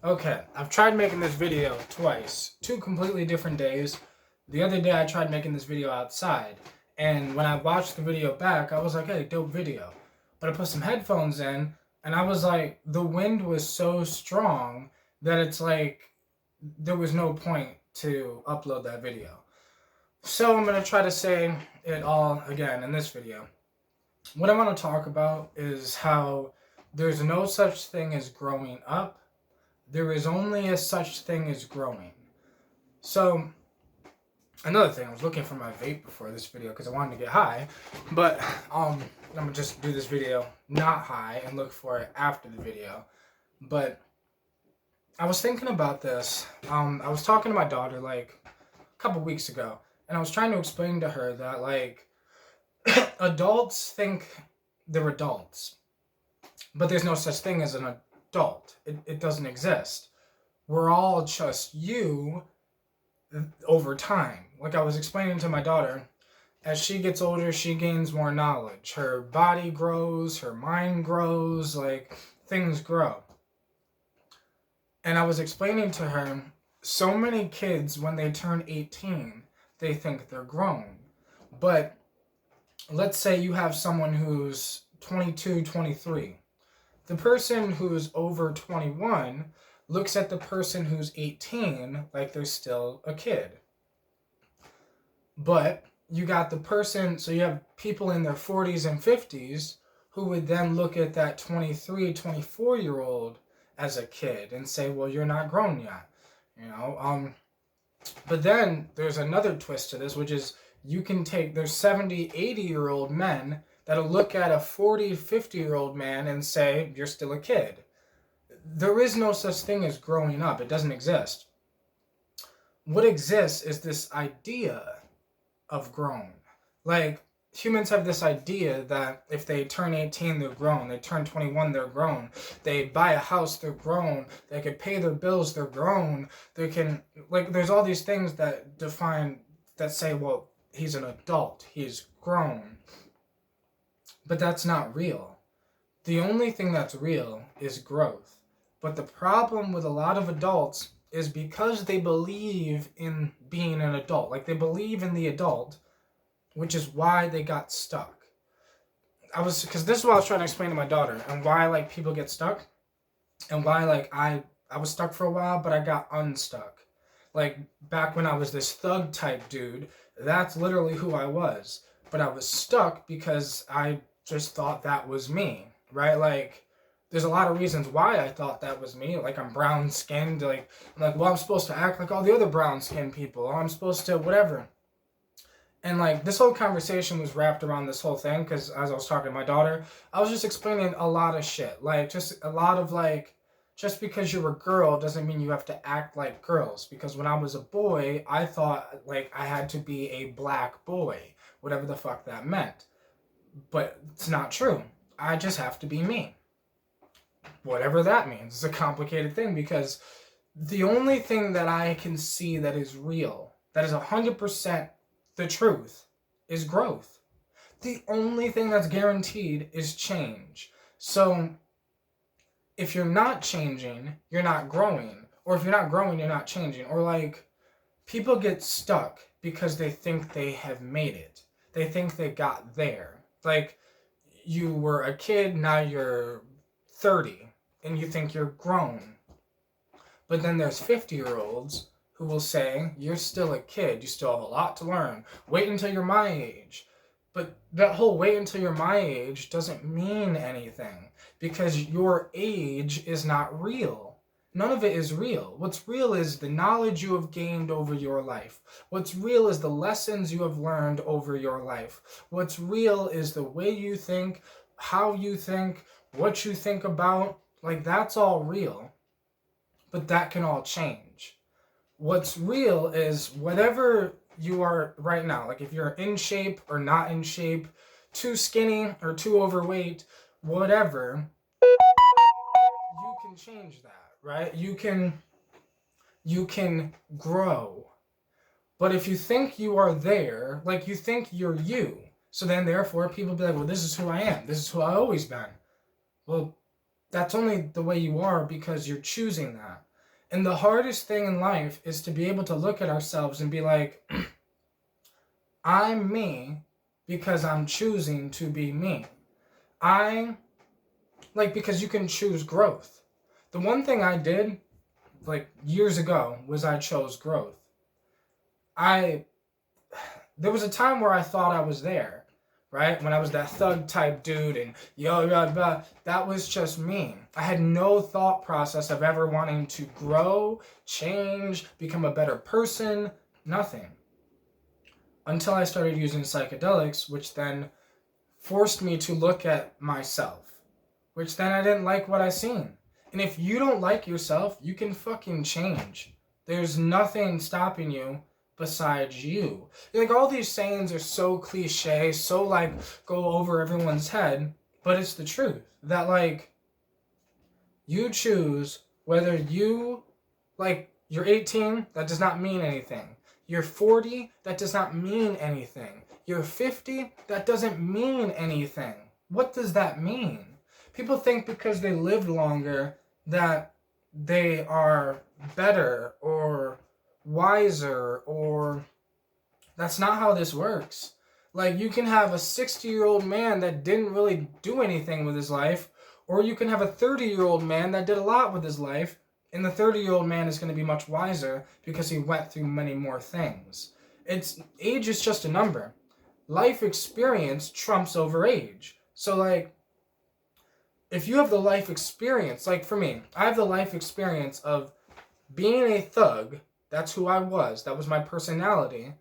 Okay, I've tried making this video twice, two completely different days. The other day I tried making this video outside, and when I watched the video back, I was like, hey, dope video. But I put some headphones in, and I was like, the wind was so strong that it's like there was no point to upload that video. So I'm gonna try to say it all again in this video. What I want to talk about is how there's no such thing as growing up, there is only a such thing as growing. So, another thing, I was looking for my vape before this video because I wanted to get high, but I'm gonna just do this video not high and look for it after the video. But I was thinking about this. I was talking to my daughter like a couple weeks ago, and I was trying to explain to her that like adults think they're adults, but there's no such thing as an adult. It doesn't exist. We're all just you over time. Like I was explaining to my daughter, as she gets older, she gains more knowledge. Her body grows, her mind grows, like things grow. And I was explaining to her, so many kids, when they turn 18, they think they're grown. But let's say you have someone who's 22, 23. The person who's over 21 looks at the person who's 18 like they're still a kid. But you got the person, so you have people in their 40s and 50s who would then look at that 23, 24-year-old as a kid and say, well, you're not grown yet. But then there's another twist to this, which is you can take, there's 70, 80-year-old men that'll look at a 40, 50-year-old man and say, you're still a kid. There is no such thing as growing up. It doesn't exist. What exists is this idea of grown. Like, humans have this idea that if they turn 18, they're grown. They turn 21, they're grown. They buy a house, they're grown. They can pay their bills, they're grown. They can, like, there's all these things that define, that say, well, he's an adult, he's grown. But that's not real. The only thing that's real is growth. But the problem with a lot of adults is because they believe in being an adult. Like, they believe in the adult, which is why they got stuck. Because this is what I was trying to explain to my daughter, and why, like, people get stuck, and why, like, I was stuck for a while, but I got unstuck. Like, back when I was this thug type dude, that's literally who I was. But I was stuck because I just thought that was me, right? Like, there's a lot of reasons why I thought that was me. Like, I'm brown skinned. Like, well, I'm supposed to act like all the other brown skinned people. Or I'm supposed to whatever. And like, this whole conversation was wrapped around this whole thing because as I was talking to my daughter, I was just explaining a lot of shit. Like, just a lot of like, just because you're a girl doesn't mean you have to act like girls. Because when I was a boy, I thought like I had to be a black boy, whatever the fuck that meant. But it's not true. I just have to be me. Whatever that means. It's a complicated thing because the only thing that I can see that is real, that is 100% the truth, is growth. The only thing that's guaranteed is change. So if you're not changing, you're not growing. Or if you're not growing, you're not changing. Or like, people get stuck because they think they have made it. They think they got there. Like, you were a kid, now you're 30, and you think you're grown. But then there's 50-year-olds who will say, you're still a kid, you still have a lot to learn. Wait until you're my age. But that whole wait until you're my age doesn't mean anything because your age is not real. None of it is real. What's real is the knowledge you have gained over your life. What's real is the lessons you have learned over your life. What's real is the way you think, how you think, what you think about. Like, that's all real. But that can all change. What's real is whatever you are right now. Like, if you're in shape or not in shape, too skinny or too overweight, whatever, you can change that, right? You can grow. But if you think you are there, like, you think you're you, so then therefore people be like, well, this is who I am. This is who I've always been. Well, that's only the way you are because you're choosing that. And the hardest thing in life is to be able to look at ourselves and be like, I'm me because I'm choosing to be me. Because you can choose growth. The one thing I did, years ago, was I chose growth. There was a time where I thought I was there, right? When I was that thug type dude and that was just me. I had no thought process of ever wanting to grow, change, become a better person, nothing. Until I started using psychedelics, which then forced me to look at myself, which then I didn't like what I seen. And if you don't like yourself, you can fucking change. There's nothing stopping you besides you. All these sayings are so cliche, so go over everyone's head, but it's the truth. That you choose whether you're 18, that does not mean anything. You're 40, that does not mean anything. You're 50, that doesn't mean anything. What does that mean? People think because they lived longer that they are better or wiser, or that's not how this works. You can have a 60-year-old man that didn't really do anything with his life, or you can have a 30-year-old man that did a lot with his life, and the 30-year-old man is going to be much wiser because he went through many more things. Age is just a number. Life experience trumps over age. So if you have the life experience, for me, I have the life experience of being a thug, that's who I was, that was my personality,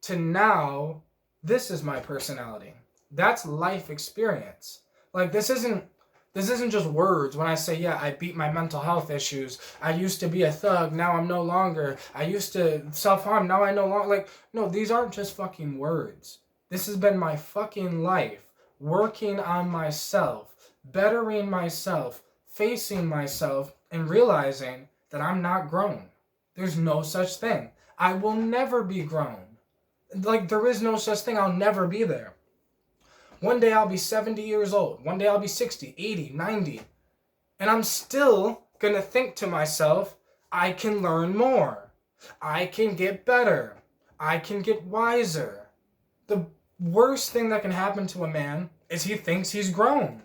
to now, this is my personality. That's life experience. This isn't just words when I say, yeah, I beat my mental health issues. I used to be a thug, now I'm no longer. I used to self-harm, now I no longer. No, these aren't just fucking words. This has been my fucking life, working on myself, bettering myself, facing myself, and realizing that I'm not grown. There's no such thing. I will never be grown. There is no such thing. I'll never be there. One day I'll be 70 years old. One day I'll be 60, 80, 90. And I'm still going to think to myself, I can learn more. I can get better. I can get wiser. The worst thing that can happen to a man is he thinks he's grown.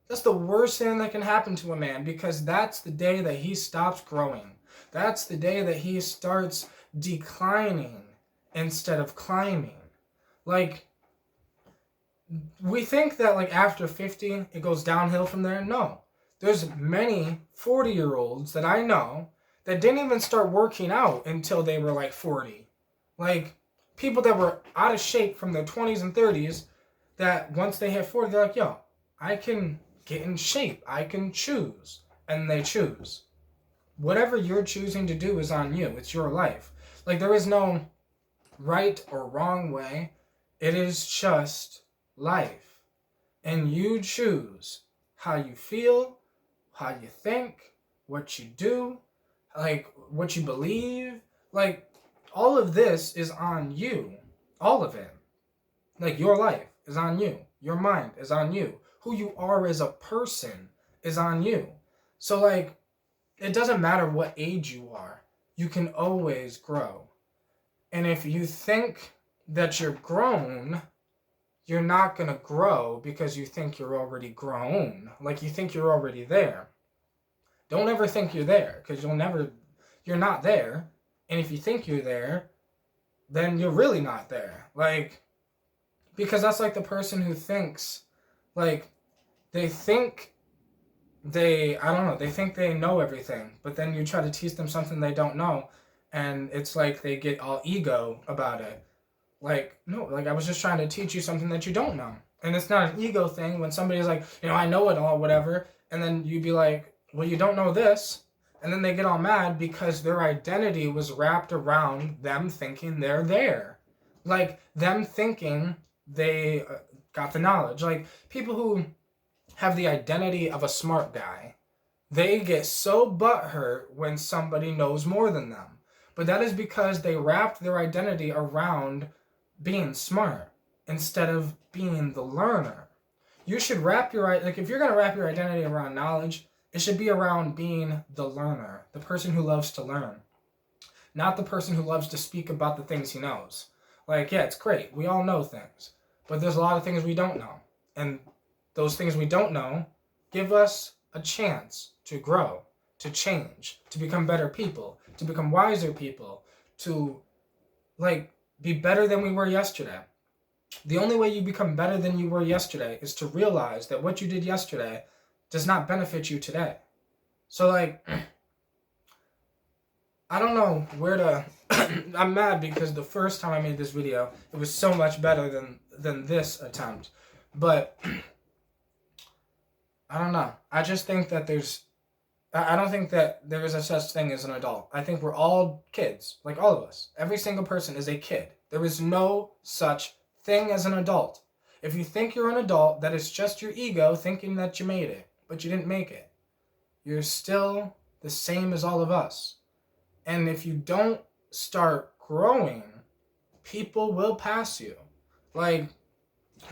That's the worst thing that can happen to a man, because that's the day that he stops growing. That's the day that he starts declining instead of climbing. We think that after 50, it goes downhill from there. No. There's many 40-year-olds that I know that didn't even start working out until they were 40. People that were out of shape from their 20s and 30s, that once they hit 40, they're yo, I can get in shape. I can choose. And they choose. Whatever you're choosing to do is on you. It's your life. There is no right or wrong way. It is just life. And you choose how you feel, how you think, what you do, what you believe. All of this is on you. All of it. Your life is on you. Your mind is on you. Who you are as a person is on you. So it doesn't matter what age you are. You can always grow. And if you think that you're grown, you're not going to grow because you think you're already grown. You think you're already there. Don't ever think you're there, because you're not there. And if you think you're there, then you're really not there. Because that's the person who thinks, they think they think they know everything, but then you try to teach them something they don't know, and it's they get all ego about it. No, I was just trying to teach you something that you don't know. And it's not an ego thing when somebody's I know it all, whatever, and then you'd be well, you don't know this, and then they get all mad because their identity was wrapped around them thinking they're there. Them thinking they got the knowledge. People who have the identity of a smart guy, they get so butthurt when somebody knows more than them. But that is because they wrapped their identity around being smart instead of being the learner. You should wrap your, if you're going to wrap your identity around knowledge, It should be around being the learner, the person who loves to learn, not the person who loves to speak about the things he knows. Like, yeah, it's great. We all know things. But there's a lot of things we don't know. And those things we don't know give us a chance to grow, to change, to become better people, to become wiser people, to, like, be better than we were yesterday. The only way you become better than you were yesterday is to realize that what you did yesterday does not benefit you today. So, like, I don't know where to... I'm mad because the first time I made this video, it was so much better than this attempt. But I don't know. I just think that I don't think that there is a such thing as an adult. I think we're all kids, like all of us. Every single person is a kid. There is no such thing as an adult. If you think you're an adult, that is just your ego thinking that you made it, but you didn't make it. You're still the same as all of us. And if you don't start growing, people will pass you. Like,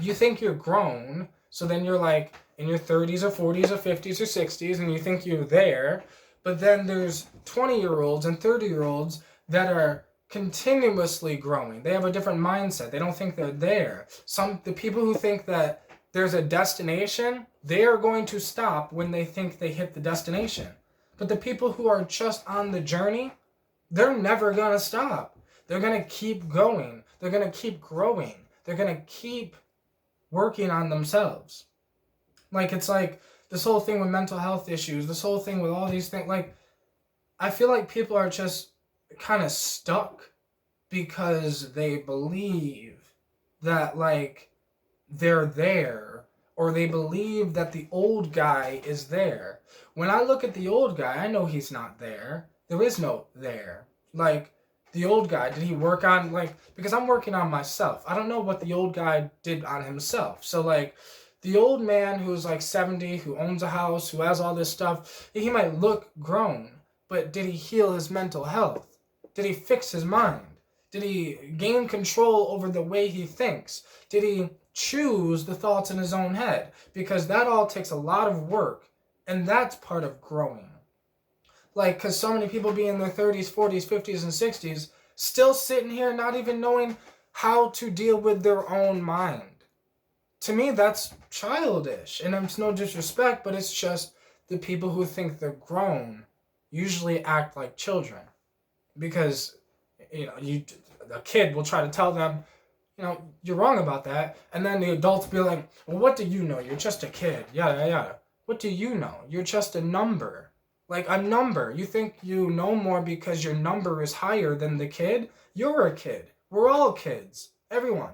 you think you're grown, so then you're like in your 30s or 40s or 50s or 60s, and you think you're there, but then there's 20-year-olds and 30-year-olds that are continuously growing. They have a different mindset. They don't think they're there. The people who think that there's a destination, they are going to stop when they think they hit the destination. But the people who are just on the journey, they're never going to stop. They're going to keep going. They're going to keep growing. They're going to keep working on themselves. Like, it's like this whole thing with mental health issues, this whole thing with all these things. Like, I feel like people are just kind of stuck because they believe that, like, they're there, or they believe that the old guy is there. When I look at the old guy, I know he's not there. There is no there. Like, the old guy, did he work on, like, because I'm working on myself. I don't know what the old guy did on himself. So, like, the old man who's like 70, who owns a house, who has all this stuff, he might look grown, but did he heal his mental health? Did he fix his mind? Did he gain control over the way he thinks? Did he choose the thoughts in his own head? Because that all takes a lot of work, and that's part of growing. Like, because so many people be in their 30s, 40s, 50s, and 60s, still sitting here not even knowing how to deal with their own mind. To me, that's childish, and it's no disrespect, but it's just the people who think they're grown usually act like children. Because, you know, a kid will try to tell them, you know, you're wrong about that, and then the adults be like, well, what do you know? You're just a kid, yada, yada. What do you know? You're just a number. Like, a number. You think you know more because your number is higher than the kid? You're a kid. We're all kids. Everyone.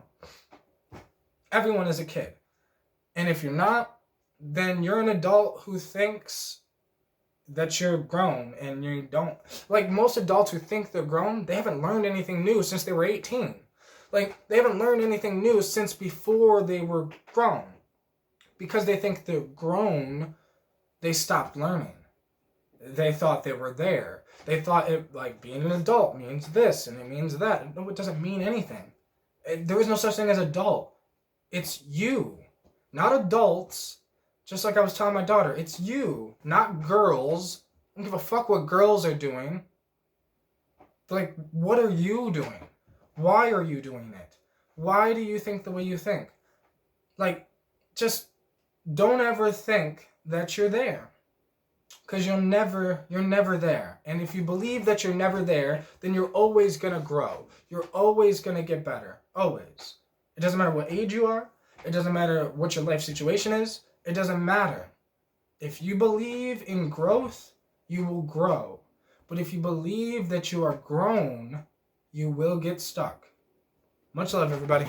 Everyone is a kid. And if you're not, then you're an adult who thinks that you're grown and you don't. Like, most adults who think they're grown, they haven't learned anything new since they were 18. Like, they haven't learned anything new since before they were grown. Because they think they're grown, they stopped learning. They thought they were there. They thought it, like, being an adult means this and it means that. No, it doesn't mean anything. There is no such thing as adult. It's you, not adults. Just like I was telling my daughter, it's you, not girls. I don't give a fuck what girls are doing. Like, what are you doing? Why are you doing it? Why do you think the way you think? Like, just don't ever think that you're there. Because you're never there. And if you believe that you're never there, then you're always going to grow. You're always going to get better. Always. It doesn't matter what age you are. It doesn't matter what your life situation is. It doesn't matter. If you believe in growth, you will grow. But if you believe that you are grown, you will get stuck. Much love, everybody.